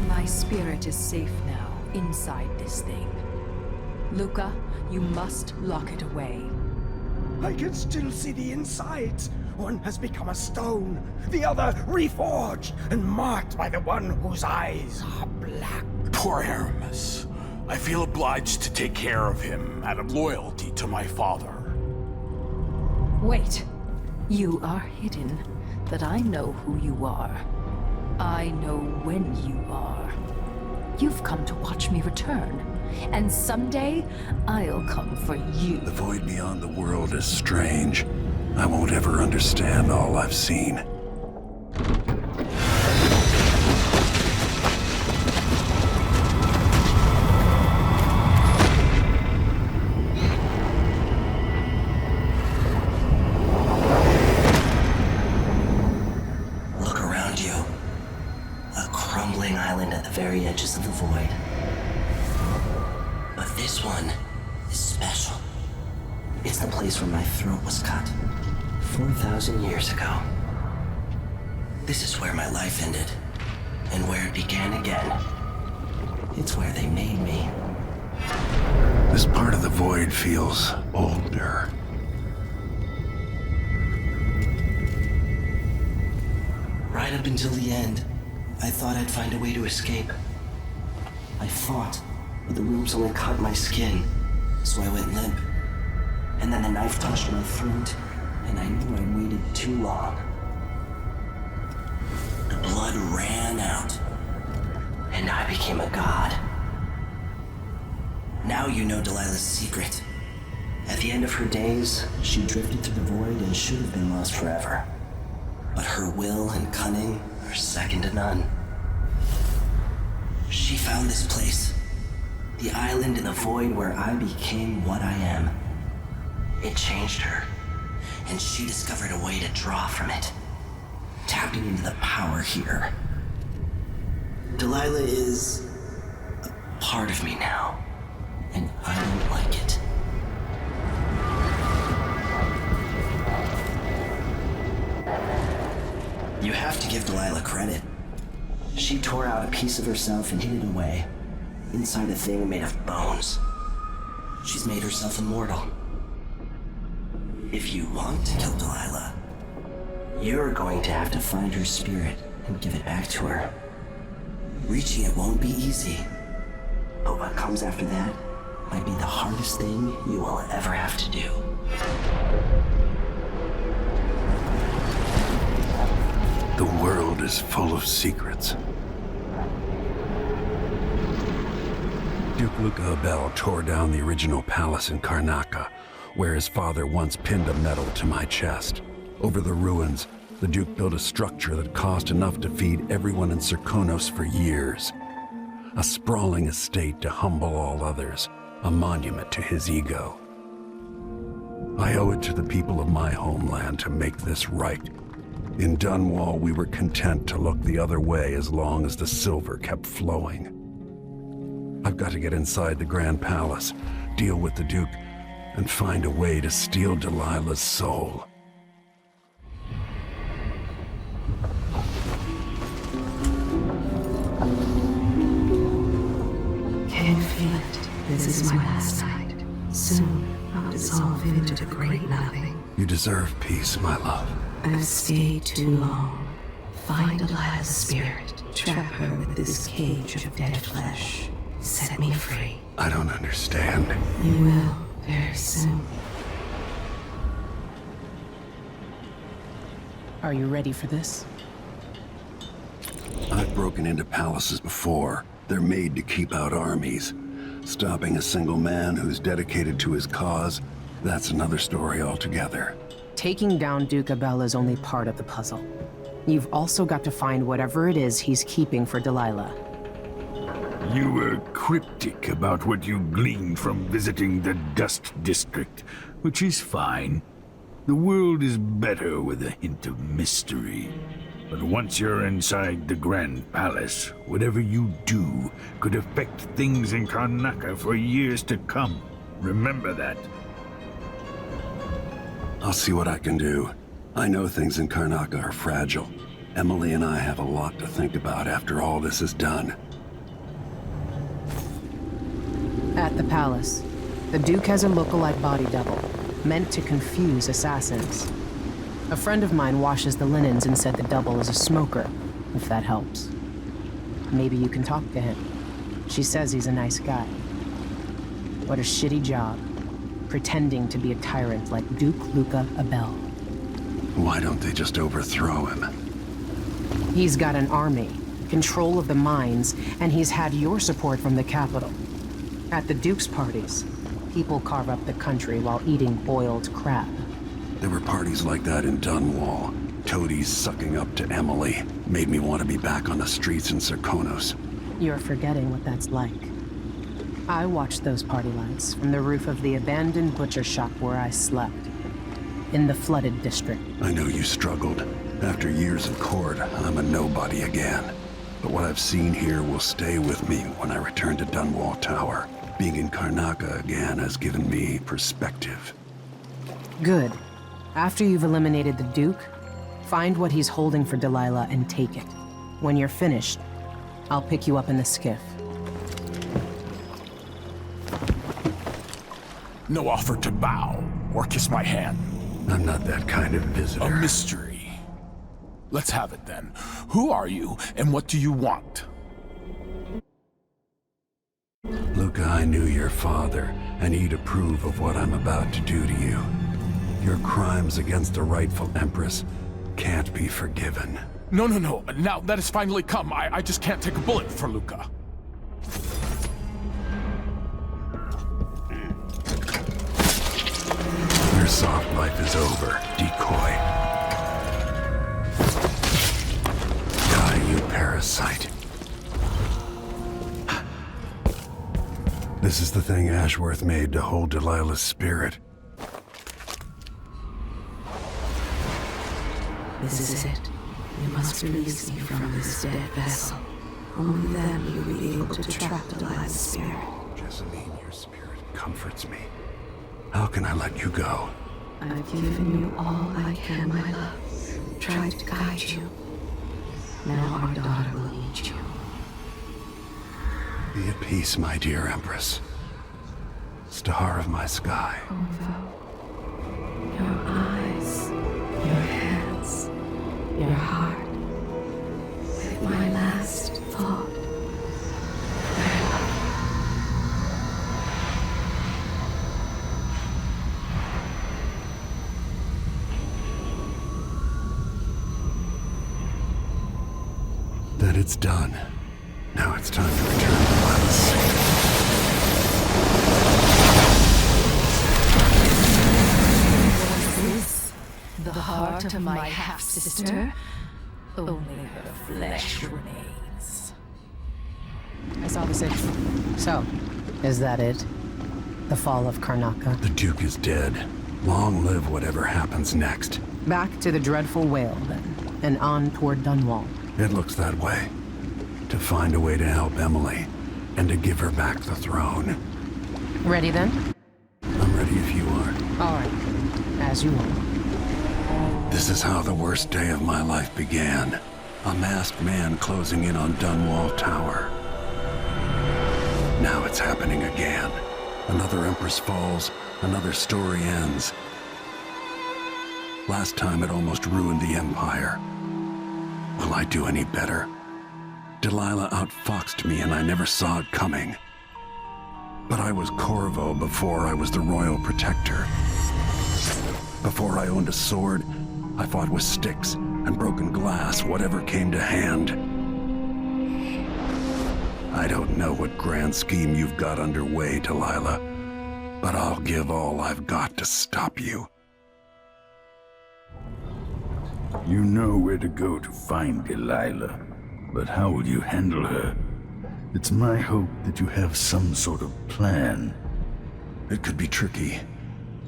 S6: My spirit is safe now, inside this thing. Luca, you must lock it away.
S19: I can still see the insides. One has become a stone, the other reforged and marked by the one whose eyes are black.
S5: Poor Aramis. I feel obliged to take care of him out of loyalty to my father.
S6: Wait. You are hidden, that I know who you are. I know when you are. You've come to watch me return, and someday I'll come for you.
S4: The void beyond the world is strange. I won't ever understand all I've seen.
S8: Look around you. A crumbling island at the very edges of the void. But this one is special. It's the place where my throat was cut 4,000 years ago. This is where my life ended, and where it began again. It's where they made me.
S4: This part of the void feels older.
S8: Right up until the end, I thought I'd find a way to escape. I fought, but the ropes only cut my skin, so I went limp. And then the knife touched my throat, and I knew I'd waited too long. The blood ran out, and I became a god. Now you know Delilah's secret. At the end of her days, she drifted through the void and should have been lost forever. But her will and cunning are second to none. She found this place. The island in the void where I became what I am. It changed her, and she discovered a way to draw from it, tapping into the power here. Delilah is a part of me now, and I don't like it. You have to give Delilah credit. She tore out a piece of herself and hid it away, inside a thing made of bones. She's made herself immortal. If you want to kill Delilah, you're going to have to find her spirit and give it back to her. Reaching it won't be easy, but what comes after that might be the hardest thing you will ever have to do.
S4: The world is full of secrets. Duke Luca Abel tore down the original palace in Karnaca, where his father once pinned a medal to my chest. Over the ruins, the Duke built a structure that cost enough to feed everyone in Serkonos for years. A sprawling estate to humble all others, a monument to his ego. I owe it to the people of my homeland to make this right. In Dunwall, we were content to look the other way as long as the silver kept flowing. I've got to get inside the Grand Palace, deal with the Duke, and find a way to steal Delilah's soul.
S9: Can't feel it. This is my last night. Soon, I'll dissolve into the great nothing.
S4: You deserve peace, my love.
S9: I've stayed too long. Find Delilah's spirit. Trap her with this cage of dead flesh. Set me free.
S4: I don't understand.
S9: You will, very soon.
S7: Are you ready for this?
S4: I've broken into palaces before. They're made to keep out armies. Stopping a single man who's dedicated to his cause, that's another story altogether.
S7: Taking down Duke Abel is only part of the puzzle. You've also got to find whatever it is he's keeping for Delilah.
S15: You were cryptic about what you gleaned from visiting the Dust District, which is fine. The world is better with a hint of mystery. But once you're inside the Grand Palace, whatever you do could affect things in Karnaca for years to come. Remember that.
S4: I'll see what I can do. I know things in Karnaca are fragile. Emily and I have a lot to think about after all this is done.
S7: At the palace, the Duke has a lookalike body double, meant to confuse assassins. A friend of mine washes the linens and said the double is a smoker, if that helps. Maybe you can talk to him. She says he's a nice guy. What a shitty job, pretending to be a tyrant like Duke Luca Abel.
S4: Why don't they just overthrow him?
S7: He's got an army, control of the mines, and he's had your support from the capital. At the Duke's parties, people carve up the country while eating boiled crab.
S4: There were parties like that in Dunwall. Toadies sucking up to Emily made me want to be back on the streets in Serkonos.
S7: You're forgetting what that's like. I watched those party lights from the roof of the abandoned butcher shop where I slept. In the flooded district.
S4: I know you struggled. After years in court, I'm a nobody again. But what I've seen here will stay with me when I return to Dunwall Tower. Being in Karnaca again has given me perspective.
S7: Good. After you've eliminated the Duke, find what he's holding for Delilah and take it. When you're finished, I'll pick you up in the skiff.
S5: No offer to bow or kiss my hand.
S4: I'm not that kind of visitor.
S5: A mystery. Let's have it then. Who are you and what do you want?
S4: Luca, I knew your father, and he'd approve of what I'm about to do to you. Your crimes against the rightful Empress can't be forgiven.
S5: No. Now that has finally come. I just can't take a bullet for Luca.
S4: Your soft life is over, decoy. Die, you parasite. This is the thing Ashworth made to hold Delilah's spirit.
S9: This is it. You must release me from this dead vessel. Only then will you be able to trap Delilah's spirit.
S4: Jessamine, your spirit comforts me. How can I let you go?
S9: I've given you all I can, my love. Tried to guide you. Now our daughter will need you.
S4: Be at peace, my dear Empress. Star of my sky.
S9: Your eyes, your hands, your heart. With my last thought.
S4: Then it's done. Now it's time to return to Delilah's safe.
S6: The heart of my half-sister? Only her flesh remains.
S7: I saw the city. So, is that it? The fall of Karnaca?
S4: The Duke is dead. Long live whatever happens next.
S7: Back to the dreadful whale, then, and on toward Dunwall.
S4: It looks that way. To find a way to help Emily, and to give her back the throne.
S7: Ready, then?
S4: I'm ready if you are.
S7: All right. As you are.
S4: This is how the worst day of my life began. A masked man closing in on Dunwall Tower. Now it's happening again. Another Empress falls, another story ends. Last time it almost ruined the Empire. Will I do any better? Delilah outfoxed me and I never saw it coming. But I was Corvo before I was the Royal Protector. Before I owned a sword, I fought with sticks and broken glass, whatever came to hand. I don't know what grand scheme you've got underway, Delilah, but I'll give all I've got to stop you.
S15: You know where to go to find Delilah, but how will you handle her? It's my hope that you have some sort of plan.
S4: It could be tricky.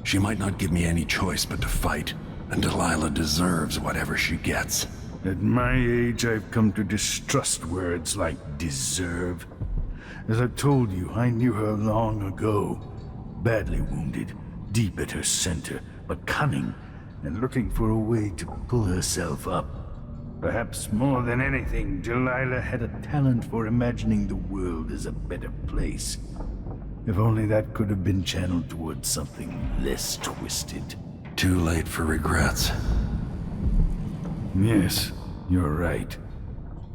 S4: She might not give me any choice but to fight, and Delilah deserves whatever she gets.
S15: At my age, I've come to distrust words like deserve. As I've told you, I knew her long ago. Badly wounded, deep at her center, but cunning, and looking for a way to pull herself up. Perhaps more than anything, Delilah had a talent for imagining the world as a better place. If only that could have been channeled towards something less twisted.
S4: Too late for regrets.
S15: Yes, you're right.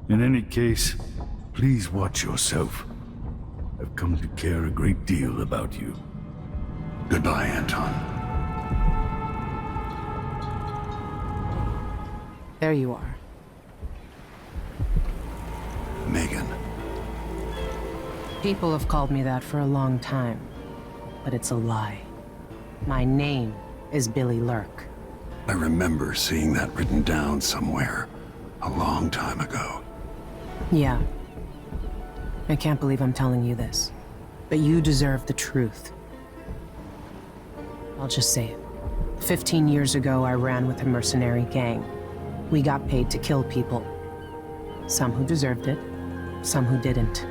S15: In any case, please watch yourself. I've come to care a great deal about you.
S4: Goodbye, Anton.
S7: There you are.
S4: Megan.
S7: People have called me that for a long time, but it's a lie. My name is Billy Lurk.
S4: I remember seeing that written down somewhere a long time ago.
S7: Yeah. I can't believe I'm telling you this, but you deserve the truth. I'll just say it. 15 years ago, I ran with a mercenary gang. We got paid to kill people. Some who deserved it, some who didn't.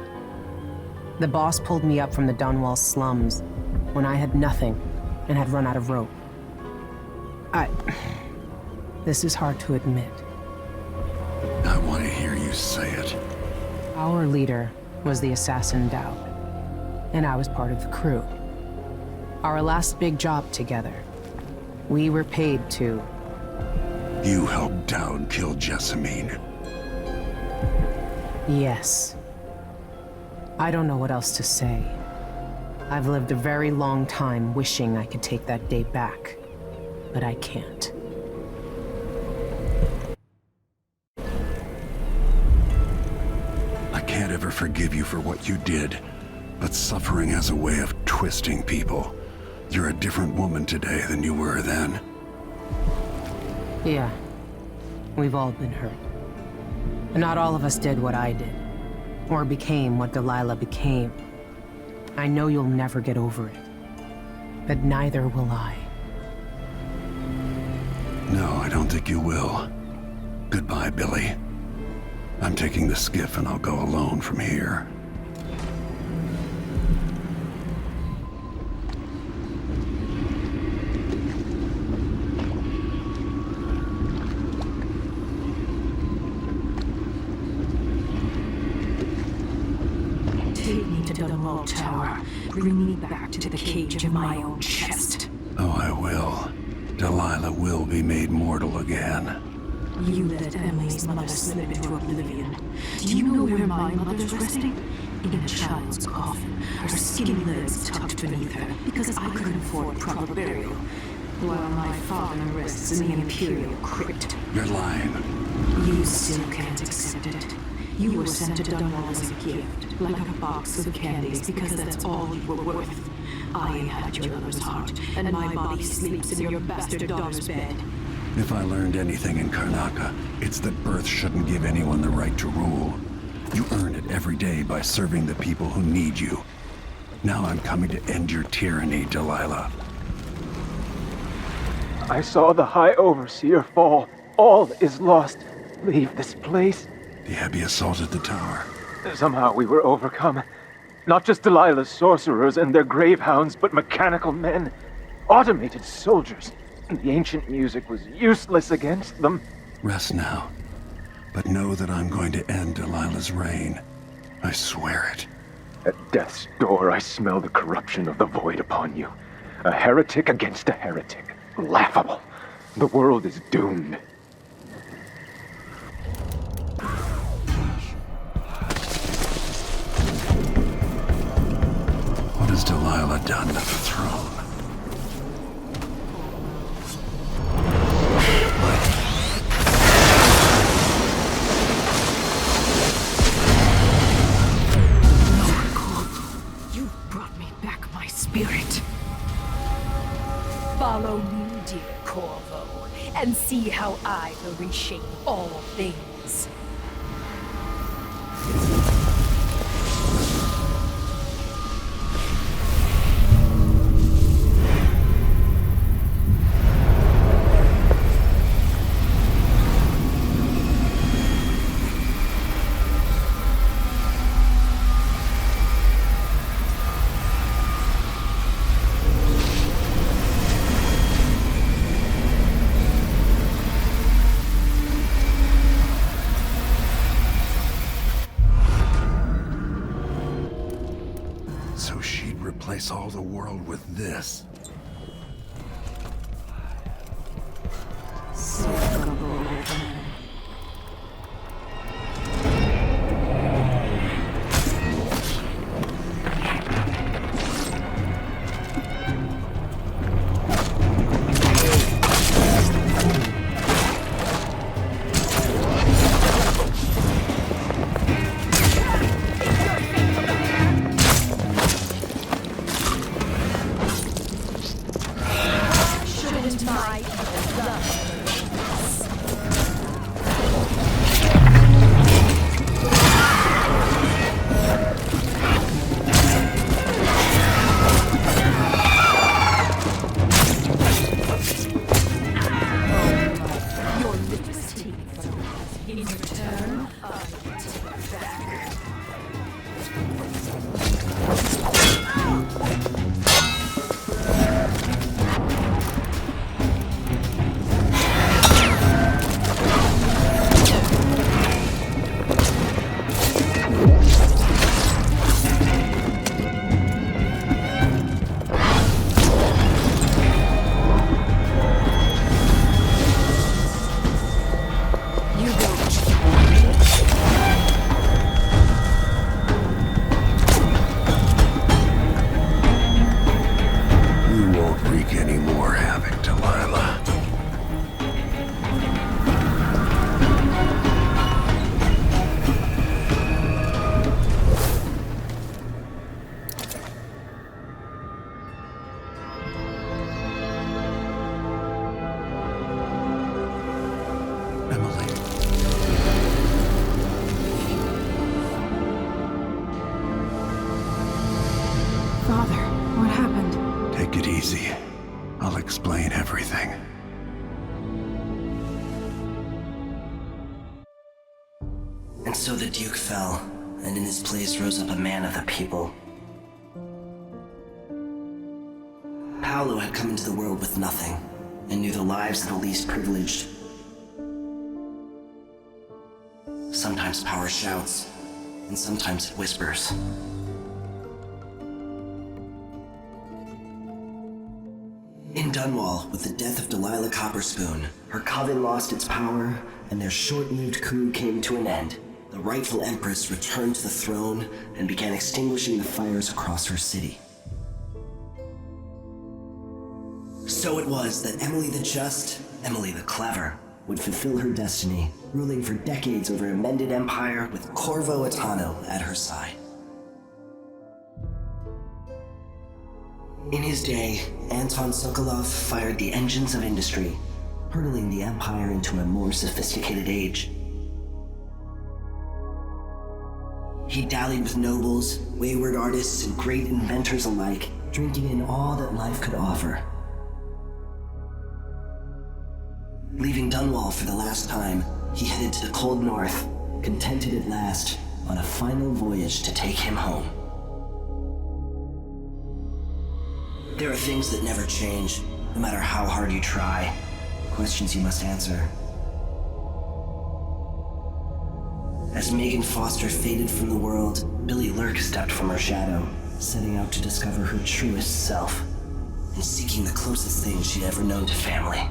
S7: The boss pulled me up from the Dunwall slums when I had nothing and had run out of rope. This is hard to admit.
S4: I want to hear you say it.
S7: Our leader was the assassin Dowd, and I was part of the crew. Our last big job together, we were paid to...
S4: You helped Dowd kill Jessamine.
S7: Yes. I don't know what else to say. I've lived a very long time wishing I could take that day back, but I can't.
S4: I can't ever forgive you for what you did, but suffering has a way of twisting people. You're a different woman today than you were then.
S7: Yeah. We've all been hurt. And not all of us did what I did. Or became what Delilah became. I know you'll never get over it. But neither will I.
S4: No, I don't think you will. Goodbye, Billy. I'm taking the skiff and I'll go alone from here.
S6: Take me to Dunwall Tower. Bring me back to the cage of my own chest.
S4: Oh, I will. Delilah will be made mortal again.
S6: You let Emily's mother slip into oblivion. Do you know where my mother's resting? In a child's coffin, her skinny legs tucked beneath her, because I couldn't afford proper burial, while my father rests in the Imperial crypt.
S4: You're lying.
S6: You still can't accept it. You were sent to Dunwall as a gift, like a box of candies, because that's all you were worth. I inhabit your lover's heart, and my body sleeps in your bastard daughter's bed.
S4: If I learned anything in Karnaca, it's that birth shouldn't give anyone the right to rule. You earn it every day by serving the people who need you. Now I'm coming to end your tyranny, Delilah.
S21: I saw the High Overseer fall. All is lost. Leave this place.
S4: The Abbey assaulted the tower.
S21: Somehow we were overcome. Not just Delilah's sorcerers and their gravehounds, but mechanical men. Automated soldiers. The ancient music was useless against them.
S4: Rest now. But know that I'm going to end Delilah's reign. I swear it.
S21: At death's door, I smell the corruption of the void upon you. A heretic against a heretic. Laughable. The world is doomed.
S4: What has Delilah done to the throne?
S6: You brought me back my spirit.
S2: Follow me, dear Corvo, and see how I will reshape all things.
S4: So she'd replace all the world with this. anything.
S8: And so the Duke fell, and in his place rose up a man of the people. Paolo had come into the world with nothing, and knew the lives of the least privileged. Sometimes power shouts, and sometimes it whispers. In Dunwall, with the death of Delilah Copperspoon, her coven lost its power, and their short-lived coup came to an end. The rightful Empress returned to the throne and began extinguishing the fires across her city. So it was that Emily the Just, Emily the Clever, would fulfill her destiny, ruling for decades over a mended empire with Corvo Attano at her side. In his day, Anton Sokolov fired the engines of industry, hurtling the empire into a more sophisticated age. He dallied with nobles, wayward artists, and great inventors alike, drinking in all that life could offer. Leaving Dunwall for the last time, he headed to the cold north, contented at last, on a final voyage to take him home. There are things that never change, no matter how hard you try. Questions you must answer. As Megan Foster faded from the world, Billy Lurk stepped from her shadow, setting out to discover her truest self, and seeking the closest thing she'd ever known to family.